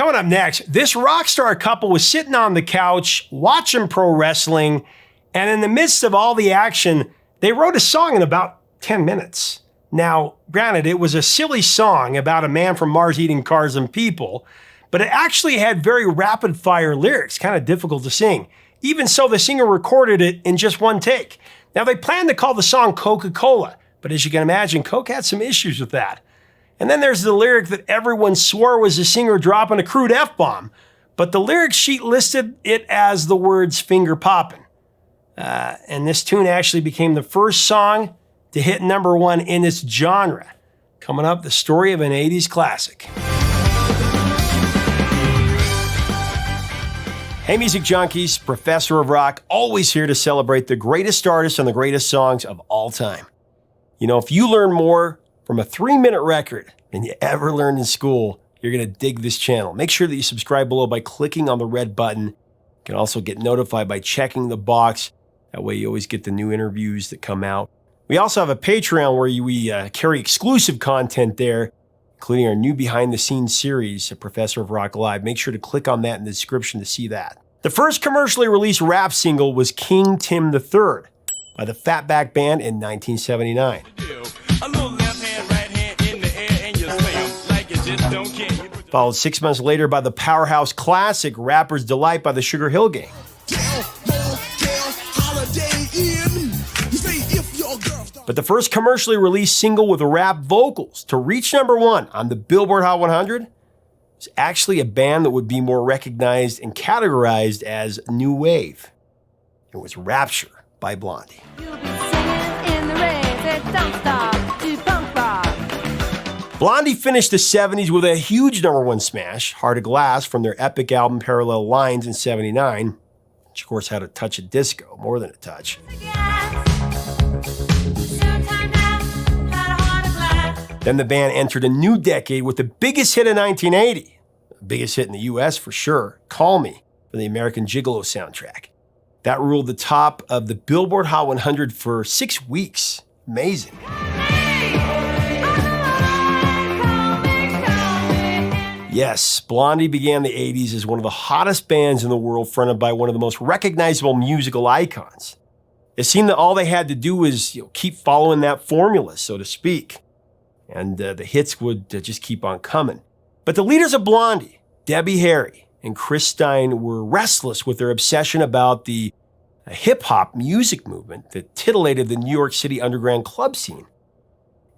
Coming up next, this Rockstar couple was sitting on the couch watching pro wrestling, and in the midst of all the action, they wrote a song in about 10 minutes. Now, granted, it was a silly song about a man from Mars eating cars and people, but it actually had very rapid-fire lyrics, kind of difficult to sing. Even so, the singer recorded it in just one take. Now, they planned to call the song Coca-Cola, but as you can imagine, Coke had some issues with that. And then there's the lyric that everyone swore was the singer dropping a crude F-bomb, but the lyric sheet listed it as the words finger popping. And this tune actually became the first song to hit #1 in its genre. Coming up, the story of an 80s classic. Hey music junkies, Professor of Rock, always here to celebrate the greatest artists and the greatest songs of all time. You know, if you learn more from a 3-minute record than you ever learned in school, you're gonna dig this channel. Make sure that you subscribe below by clicking on the red button. You can also get notified by checking the box. That way you always get the new interviews that come out. We also have a Patreon where we carry exclusive content there, including our new behind-the-scenes series, Professor of Rock Live. Make sure to click on that in the description to see that. The first commercially released rap single was King Tim III by the Fatback Band in 1979. Followed 6 months later by the powerhouse classic Rapper's Delight by the Sugar Hill Gang. But the first commercially released single with rap vocals to reach #1 on the Billboard Hot 100 was actually a band that would be more recognized and categorized as new wave. It was Rapture by Blondie. Blondie finished the 70s with a huge #1 smash, Heart of Glass, from their epic album Parallel Lines in 79, which of course had a touch of disco, more than a touch. Then the band entered a new decade with the biggest hit of 1980, the biggest hit in the US for sure, Call Me, for the American Gigolo soundtrack. That ruled the top of the Billboard Hot 100 for 6 weeks. Amazing. Yes, Blondie began the 80s as one of the hottest bands in the world, fronted by one of the most recognizable musical icons. It seemed that all they had to do was keep following that formula, so to speak. And the hits would just keep on coming. But the leaders of Blondie, Debbie Harry and Chris Stein, were restless with their obsession about the hip-hop music movement that titillated the New York City underground club scene.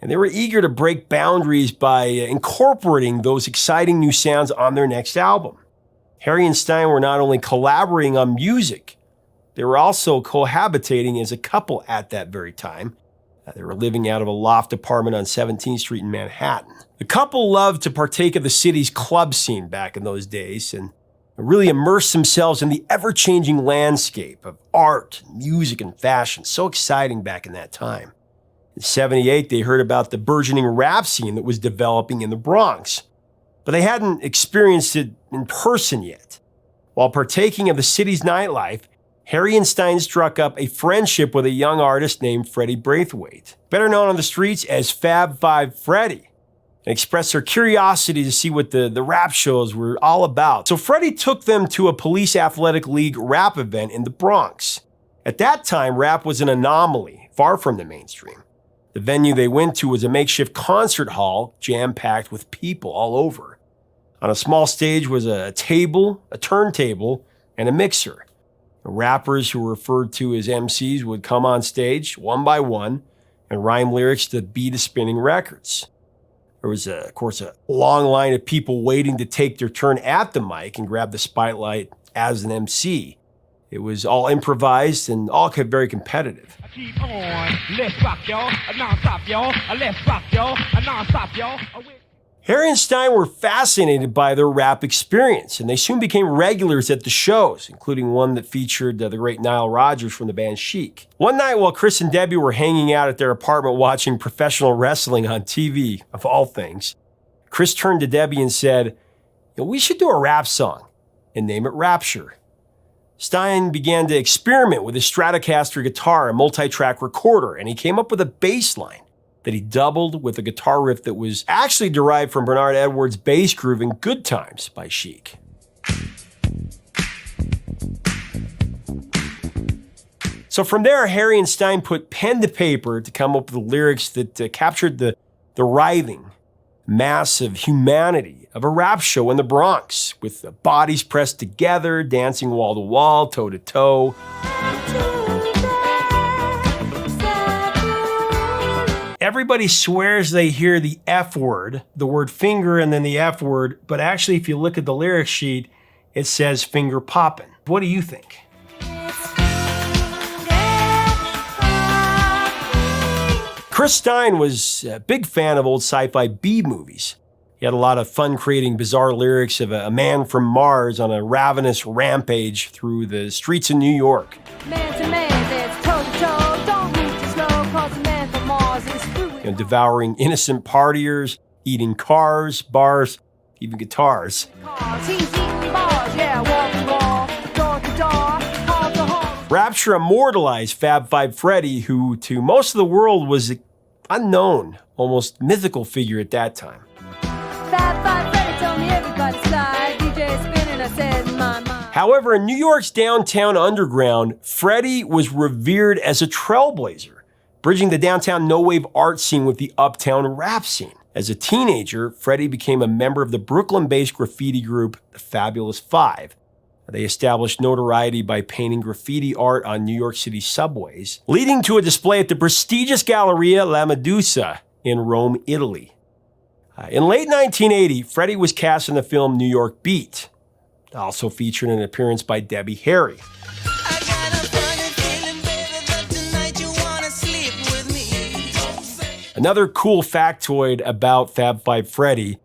And they were eager to break boundaries by incorporating those exciting new sounds on their next album. Harry and Stein were not only collaborating on music, they were also cohabitating as a couple at that very time. They were living out of a loft apartment on 17th Street in Manhattan. The couple loved to partake of the city's club scene back in those days and really immerse themselves in the ever-changing landscape of art, music, and fashion. So exciting back in that time. In 78, they heard about the burgeoning rap scene that was developing in the Bronx, but they hadn't experienced it in person yet. While partaking of the city's nightlife, Harry and Stein struck up a friendship with a young artist named Freddie Braithwaite, better known on the streets as Fab Five Freddy, and expressed their curiosity to see what the rap shows were all about. So Freddie took them to a police athletic league rap event in the Bronx. At that time, rap was an anomaly, far from the mainstream. The venue they went to was a makeshift concert hall, jam-packed with people all over. On a small stage was a table, a turntable, and a mixer. The rappers, who were referred to as MCs, would come on stage one by one and rhyme lyrics to the beat of spinning records. There was, of course, a long line of people waiting to take their turn at the mic and grab the spotlight as an MC. It was all improvised and all very competitive. Keep on. Let's rock, y'all. Non-stop, y'all. Let's rock, y'all. Non-stop, y'all. Harry and Stein were fascinated by their rap experience, and they soon became regulars at the shows, including one that featured the great Nile Rodgers from the band Chic. One night while Chris and Debbie were hanging out at their apartment watching professional wrestling on TV, of all things, Chris turned to Debbie and said, "We should do a rap song and name it Rapture." Stein began to experiment with his Stratocaster guitar and multi-track recorder, and he came up with a bass line. that he doubled with a guitar riff that was actually derived from Bernard Edwards' bass groove in Good Times by Chic. So from there, Harry and Stein put pen to paper to come up with lyrics that captured the writhing, massive humanity of a rap show in the Bronx, with the bodies pressed together, dancing wall to wall, toe to toe. Everybody swears they hear the F word, the word finger and then the F word, but actually if you look at the lyric sheet, it says finger poppin'. What do you think? Chris Stein was a big fan of old sci-fi B-movies. He had a lot of fun creating bizarre lyrics of a man from Mars on a ravenous rampage through the streets of New York. Man to man, that's toe to toe. Don't move too slow, 'cause the man from Mars is through. Devouring innocent partiers, eating cars, bars, even guitars. Rapture immortalized Fab Five Freddy, who to most of the world was an unknown, almost mythical figure at that time. Fab Five Freddy told me everybody's slide, DJ spinning, I said in my mind. However, in New York's downtown underground, Freddy was revered as a trailblazer, bridging the downtown no-wave art scene with the uptown rap scene. As a teenager, Freddy became a member of the Brooklyn-based graffiti group, the Fabulous Five. They established notoriety by painting graffiti art on New York City subways, leading to a display at the prestigious Galleria La Medusa in Rome, Italy. In late 1980, Freddy was cast in the film New York Beat, also featured an appearance by Debbie Harry. Another cool factoid about Fab Five Freddy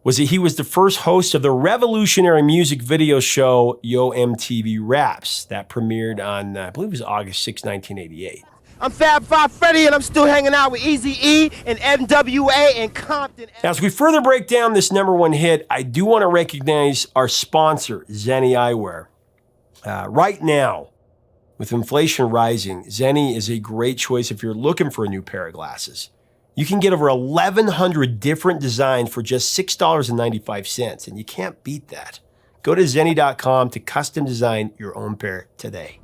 was that he was the first host of the revolutionary music video show Yo MTV Raps that premiered on, I believe it was August 6, 1988. I'm Fab Five Freddy, and I'm still hanging out with Eazy-E and NWA and Compton. Now, as we further break down this #1 hit, I do want to recognize our sponsor, Zenni Eyewear. Right now, with inflation rising, Zenni is a great choice if you're looking for a new pair of glasses. You can get over 1,100 different designs for just $6.95, and you can't beat that. Go to Zenni.com to custom design your own pair today.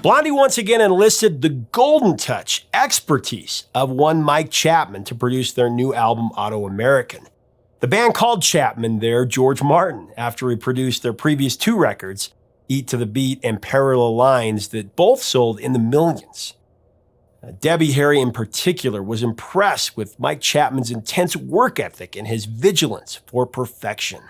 Blondie once again enlisted the golden touch expertise of one Mike Chapman to produce their new album, Auto American. The band called Chapman their George Martin after he produced their previous two records, Eat to the Beat and Parallel Lines, that both sold in the millions. Debbie Harry in particular was impressed with Mike Chapman's intense work ethic and his vigilance for perfection.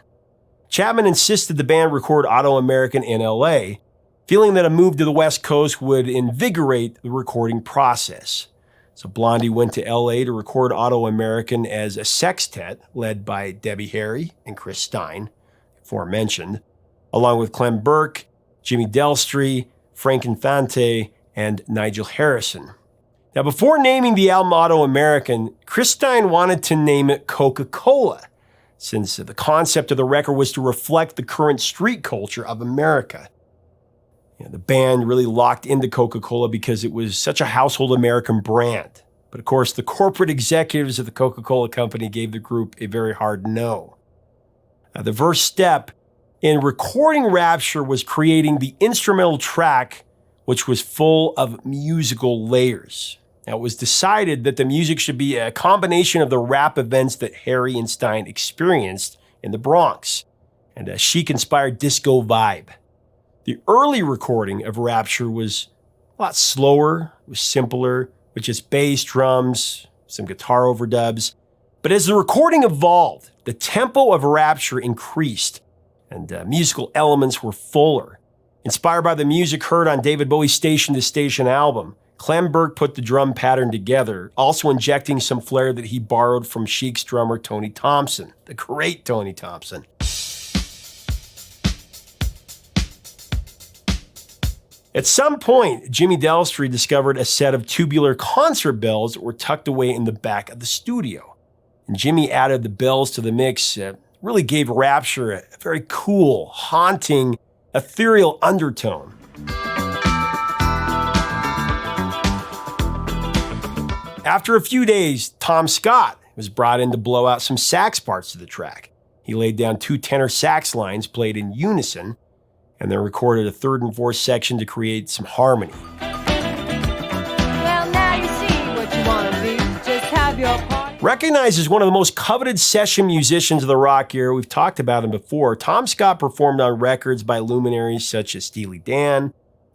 Chapman insisted the band record Auto American in LA, feeling that a move to the West Coast would invigorate the recording process. So Blondie went to LA to record Auto American as a sextet led by Debbie Harry and Chris Stein, aforementioned, along with Clem Burke, Jimmy Delstry, Frank Infante, and Nigel Harrison. Now, before naming the album Auto American, Chris Stein wanted to name it Coca-Cola, since the concept of the record was to reflect the current street culture of America. The band really locked into Coca-Cola because it was such a household American brand. But of course, the corporate executives of the Coca-Cola company gave the group a very hard no. The first step in recording Rapture was creating the instrumental track, which was full of musical layers. Now, it was decided that the music should be a combination of the rap events that Harry and Stein experienced in the Bronx and a chic-inspired disco vibe. The early recording of Rapture was a lot slower, it was simpler, with just bass, drums, some guitar overdubs. But as the recording evolved, the tempo of Rapture increased, and musical elements were fuller. Inspired by the music heard on David Bowie's Station to Station album, Clem Burke put the drum pattern together, also injecting some flair that he borrowed from Chic's drummer Tony Thompson, the great Tony Thompson. At some point, Jimmy Delstry discovered a set of tubular concert bells that were tucked away in the back of the studio. And Jimmy added the bells to the mix, really gave Rapture a very cool, haunting, ethereal undertone. After a few days, Tom Scott was brought in to blow out some sax parts of the track. He laid down 2 tenor sax lines played in unison, and then recorded a 3rd and 4th section to create some harmony. Well, now you see what you want to be. Just have your party. Recognized as one of the most coveted session musicians of the rock era, we've talked about him before, Tom Scott performed on records by luminaries such as Steely Dan,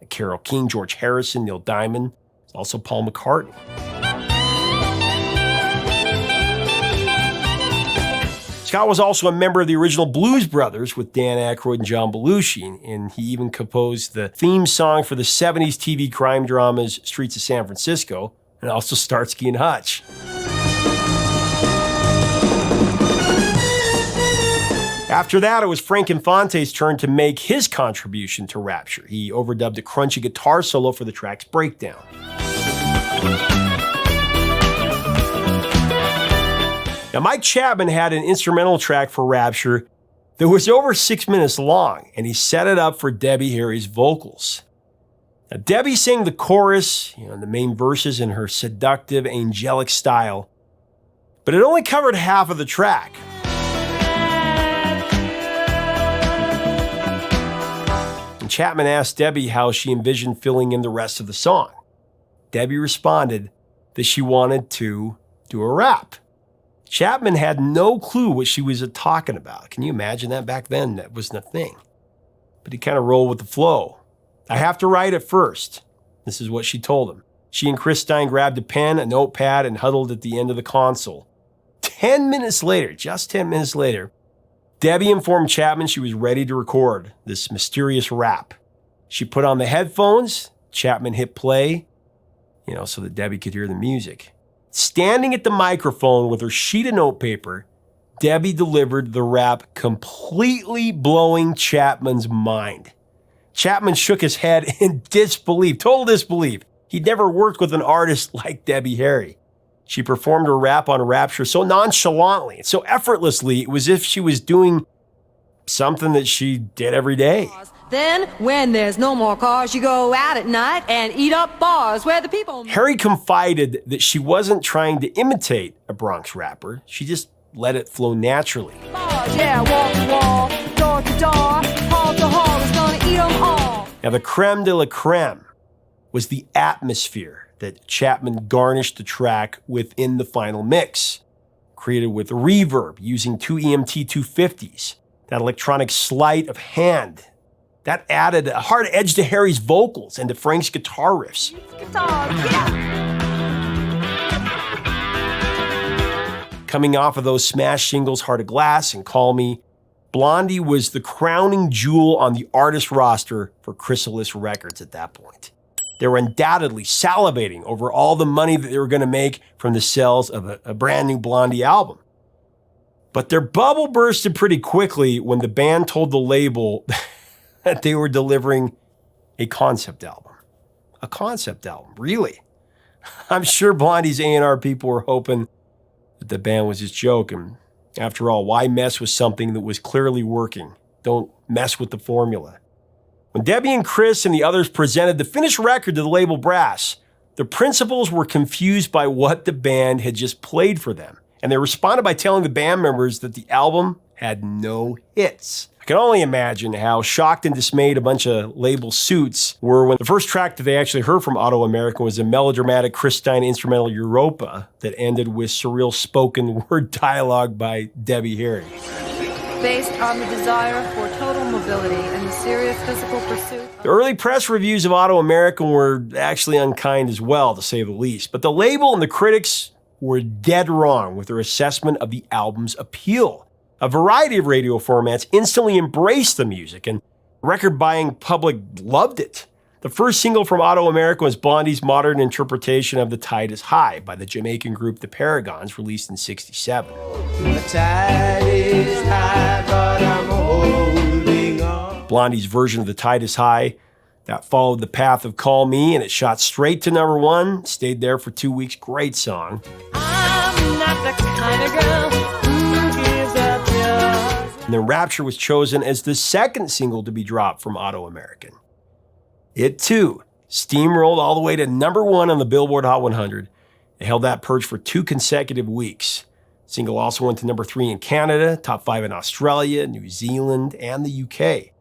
Carole King, George Harrison, Neil Diamond, also Paul McCartney. Scott was also a member of the original Blues Brothers with Dan Aykroyd and John Belushi, and he even composed the theme song for the 70s TV crime dramas Streets of San Francisco, and also Starsky and Hutch. After that, it was Frank Infante's turn to make his contribution to Rapture. He overdubbed a crunchy guitar solo for the track's breakdown. Now, Mike Chapman had an instrumental track for Rapture that was over 6 minutes long, and he set it up for Debbie Harry's vocals. Now, Debbie sang the chorus, the main verses in her seductive, angelic style, but it only covered half of the track. And Chapman asked Debbie how she envisioned filling in the rest of the song. Debbie responded that she wanted to do a rap. Chapman had no clue what she was talking about. Can you imagine that back then? That wasn't a thing. But he kind of rolled with the flow. I have to write it first. This is what she told him. She and Chris Stein grabbed a pen, a notepad, and huddled at the end of the console. 10 minutes later, just 10 minutes later, Debbie informed Chapman she was ready to record this mysterious rap. She put on the headphones. Chapman hit play, so that Debbie could hear the music. Standing at the microphone with her sheet of notepaper, Debbie delivered the rap, completely blowing Chapman's mind. Chapman shook his head in disbelief, total disbelief. He'd never worked with an artist like Debbie Harry. She performed her rap on Rapture so nonchalantly, so effortlessly, it was as if she was doing something that she did every day. Then, when there's no more cars, you go out at night and eat up bars where the people... Harry confided that she wasn't trying to imitate a Bronx rapper. She just let it flow naturally. Bars, yeah, wall to wall, door to door, hall to hall is gonna eat them all. Now, the creme de la creme was the atmosphere that Chapman garnished the track within the final mix, created with reverb using 2 EMT 250s, that electronic sleight of hand. That added a hard edge to Harry's vocals and to Frank's guitar riffs. Guitar, yeah. Coming off of those smash singles Heart of Glass and Call Me, Blondie was the crowning jewel on the artist roster for Chrysalis Records at that point. They were undoubtedly salivating over all the money that they were going to make from the sales of a brand new Blondie album. But their bubble bursted pretty quickly when the band told the label that they were delivering a concept album. A concept album, really? I'm sure Blondie's A&R people were hoping that the band was just joking. After all, why mess with something that was clearly working? Don't mess with the formula. When Debbie and Chris and the others presented the finished record to the label brass, the principals were confused by what the band had just played for them, and they responded by telling the band members that the album had no hits. I can only imagine how shocked and dismayed a bunch of label suits were when the first track that they actually heard from Auto American was a melodramatic Chris Stein instrumental Europa that ended with surreal spoken word dialogue by Debbie Harry. Based on the desire for total mobility and the serious physical pursuit. The early press reviews of Auto American were actually unkind as well, to say the least, but the label and the critics were dead wrong with their assessment of the album's appeal. A variety of radio formats instantly embraced the music, and the record-buying public loved it. The first single from Auto America was Blondie's modern interpretation of The Tide is High by the Jamaican group The Paragons, released in '67. The tide is high, but I'm holding on. Blondie's version of The Tide is High, that followed the path of Call Me, and it shot straight to #1, stayed there for 2 weeks. Great song. I'm not the kind of girl who gives up just... And then Rapture was chosen as the second single to be dropped from Auto American. It, too, steamrolled all the way to #1 on the Billboard Hot 100 It held that perch for 2 consecutive weeks. The single also went to number 3 in Canada, top 5 in Australia, New Zealand, and the UK. It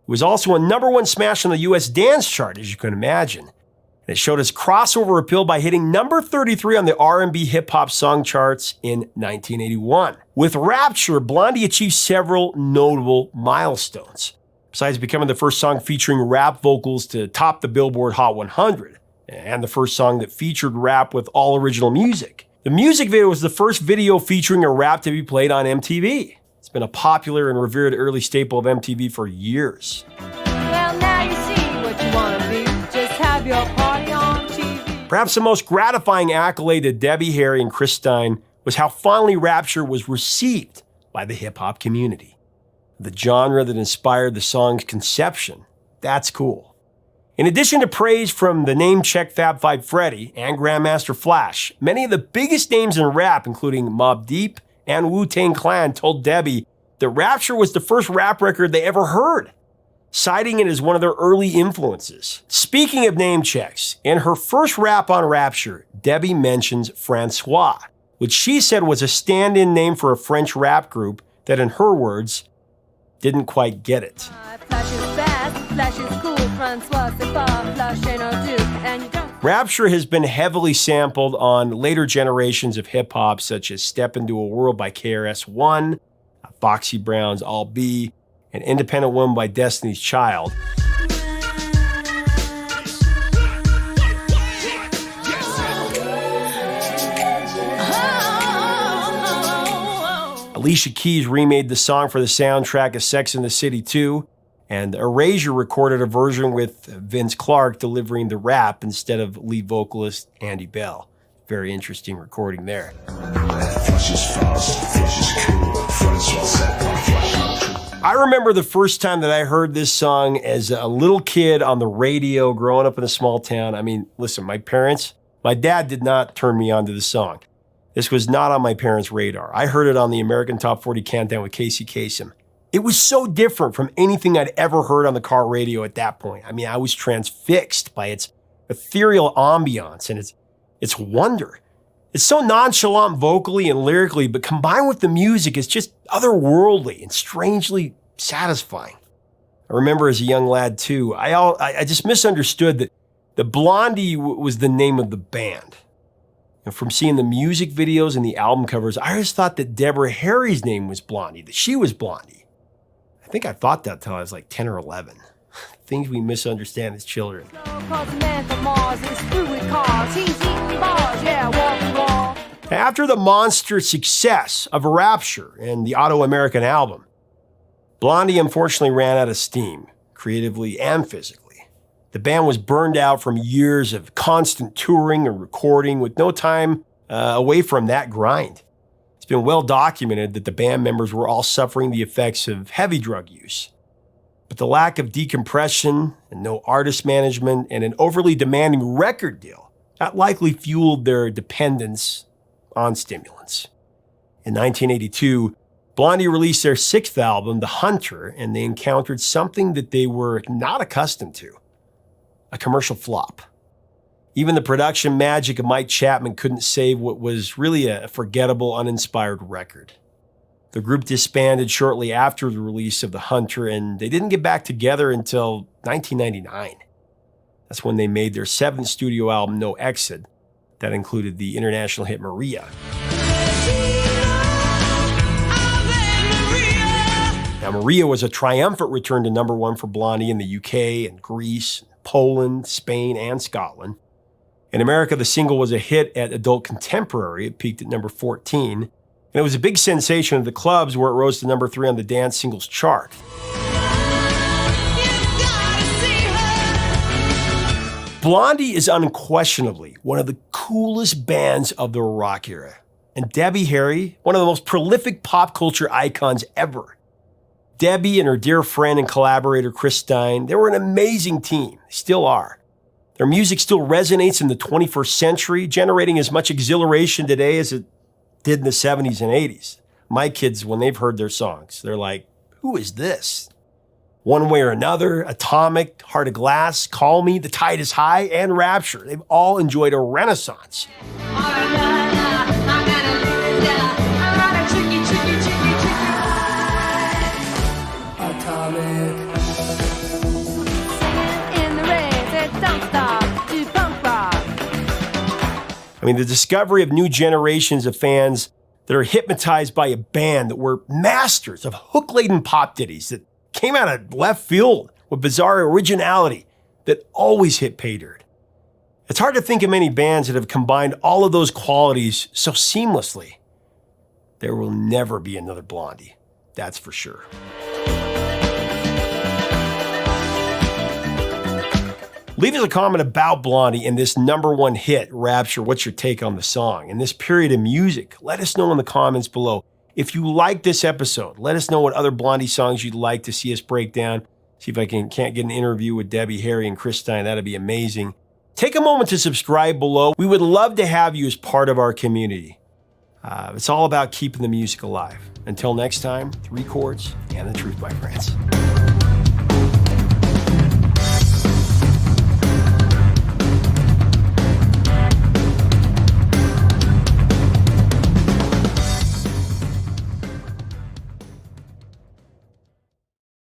was also a number 1 smash on the US dance chart, as you can imagine. And it showed its crossover appeal by hitting number 33 on the R&B hip-hop song charts in 1981. With Rapture, Blondie achieved several notable milestones. Besides becoming the first song featuring rap vocals to top the Billboard Hot 100, and the first song that featured rap with all original music. The music video was the first video featuring a rap to be played on MTV. It's been a popular and revered early staple of MTV for years. Well, now you see what you want to be. Just have your party on TV. Perhaps the most gratifying accolade to Debbie Harry and Chris Stein was how fondly Rapture was received by the hip-hop community. The genre that inspired the song's conception, that's cool. In addition to praise from the name-check Fab Five Freddy and Grandmaster Flash, many of the biggest names in rap, including Mobb Deep and Wu-Tang Clan, told Debbie that Rapture was the first rap record they ever heard, citing it as one of their early influences. Speaking of name checks, in her first rap on Rapture, Debbie mentions Francois, which she said was a stand-in name for a French rap group that, in her words, didn't quite get it. Flash is fast, Flash is cool, Francois, c'est pas, Flash ain't no duke, and you don't. Rapture has been heavily sampled on later generations of hip-hop, such as Step Into a World by KRS-One, Foxy Brown's All B, and Independent Woman by Destiny's Child. Alicia Keys remade the song for the soundtrack of Sex and the City 2, and Erasure recorded a version with Vince Clarke delivering the rap instead of lead vocalist Andy Bell. Very interesting recording there. I remember the first time that I heard this song as a little kid on the radio growing up in a small town. I mean, listen, my dad did not turn me on to the song. This was not on my parents' radar. I heard it on the American Top 40 Countdown with Casey Kasem. It was so different from anything I'd ever heard on the car radio at that point. I mean, I was transfixed by its ethereal ambiance and its wonder. It's so nonchalant vocally and lyrically, but combined with the music, it's just otherworldly and strangely satisfying. I remember as a young lad too, I just misunderstood that the Blondie was the name of the band. And from seeing the music videos and the album covers, I just thought that Deborah Harry's name was Blondie, that she was Blondie. I think I thought that till I was like 10 or 11. Things we misunderstand as children. After the monster success of Rapture and the Auto-American album, Blondie unfortunately ran out of steam, creatively and physically. The band was burned out from years of constant touring and recording with no time away from that grind. It's been well documented that the band members were all suffering the effects of heavy drug use. But the lack of decompression and no artist management and an overly demanding record deal, that likely fueled their dependence on stimulants. In 1982, Blondie released their 6th album, The Hunter, and they encountered something that they were not accustomed to. A commercial flop. Even the production magic of Mike Chapman couldn't save what was really a forgettable, uninspired record. The group disbanded shortly after the release of The Hunter, and they didn't get back together until 1999. That's when they made their 7th studio album, No Exit, that included the international hit Maria. Now, Maria was a triumphant return to number 1 for Blondie in the UK and Greece, Poland, Spain, and Scotland. In America, the single was a hit at Adult Contemporary. It peaked at number 14. And it was a big sensation at the clubs where it rose to number 3 on the dance singles chart. Blondie is unquestionably one of the coolest bands of the rock era. And Debbie Harry, one of the most prolific pop culture icons ever. Debbie and her dear friend and collaborator Chris Stein, they were an amazing team. They still are. Their music still resonates in the 21st century, generating as much exhilaration today as it did in the 70s and 80s. My kids, when they've heard their songs, they're like, who is this? One Way or Another, Atomic, Heart of Glass, Call Me, The Tide is High, and Rapture. They've all enjoyed a renaissance. I mean, the discovery of new generations of fans that are hypnotized by a band that were masters of hook-laden pop ditties that came out of left field with bizarre originality that always hit pay dirt. It's hard to think of many bands that have combined all of those qualities so seamlessly. There will never be another Blondie, that's for sure. Leave us a comment about Blondie and this #1 hit, Rapture. What's your take on the song? In this period of music, let us know in the comments below. If you like this episode, let us know what other Blondie songs you'd like to see us break down. See if I can't get an interview with Debbie, Harry, and Chris Stein. That'd be amazing. Take a moment to subscribe below. We would love to have you as part of our community. It's all about keeping the music alive. Until next time, 3 chords and the truth, my friends.